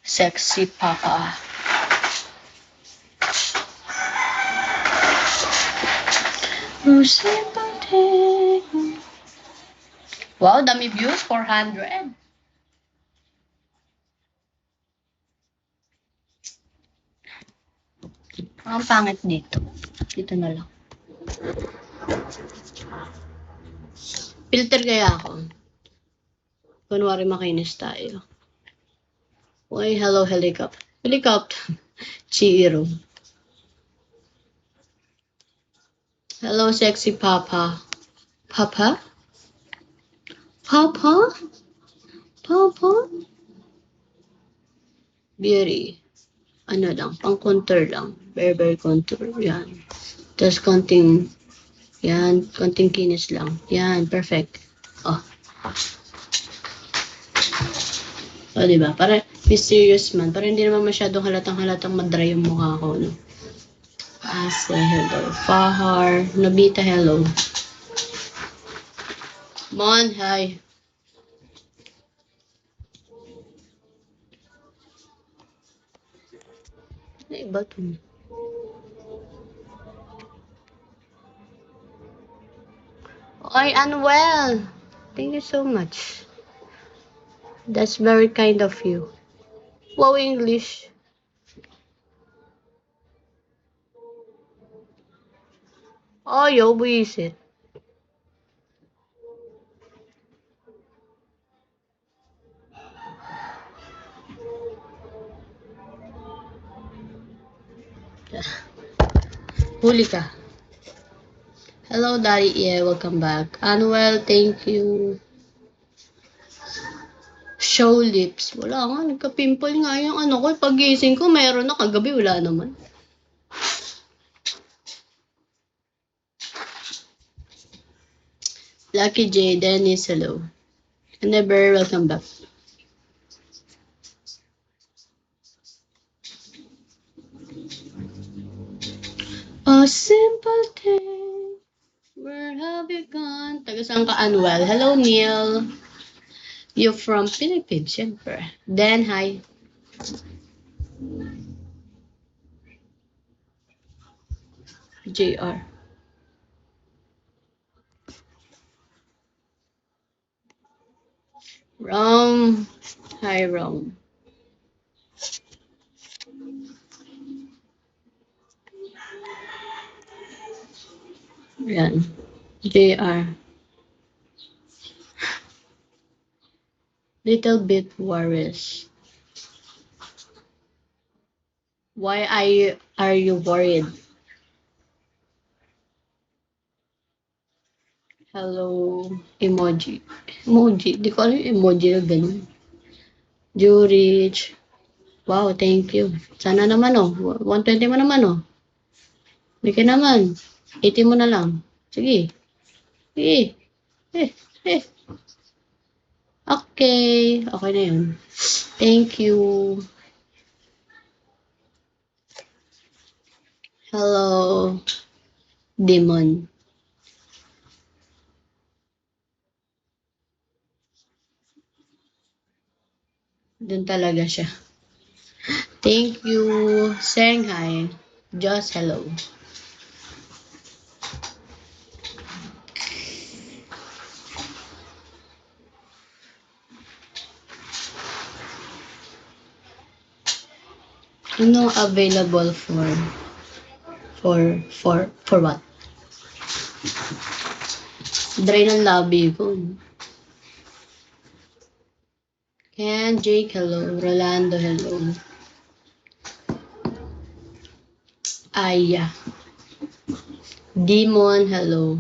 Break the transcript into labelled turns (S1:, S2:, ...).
S1: Sexy Papa. Wow, dami views, 400. Ang pangit dito. Dito na lang. Filter kaya ako. Kunwari makinis tayo. Uy, hello, helicopter. Helicopter. Chiro. Hello, sexy Papa. Papa? Papa? Papa? Beauty. Ano lang, pang contour lang. Very contour. Yan. Tapos konting, yan, konting kinis lang. Yan, perfect. Oh. O, diba? Para mysterious man. Para hindi naman masyadong halatang madry yung mukha ko, no? Ase, hello. Fahar. Nobita, hello. Mon, hi. Ay, ba ito? Oy, Unwell. Thank you so much. That's very kind of you. Wow, English. Oh, yo, buisit. Huli ka. Hello, Daddy. Yeah, welcome back. Unwell, thank you. Show lips. Wala nga, nagka-pimple nga yung ano ko. Pag-gising ko, meron na. Kagabi, wala naman. Lucky J, Dennis, hello. Never, welcome back. A simple thing. Where have you gone? Taga saan ka, Unwell? Hello, Neil. You from Philippines, syempre. Dan, hi. JR. Rom. Hi, Rom. Yan. JR. Little bit worries. Why are you worried? Hello, emoji. Emoji. Di ko alam yung emoji na ganun. Jurich. Wow, thank you. Sana naman, oh. 120 mo naman, oh. Hindi ka naman. 80 mo na lang. Sige. Sige. Eh. Okay. Okay na yun. Thank you. Hello, Demon. Doon talaga siya. Thank you. Shanghai. Just hello. Ano available for what? Dry ng labi ko. Ken, Jake, hello. Rolando, hello. Aya. Demon, hello.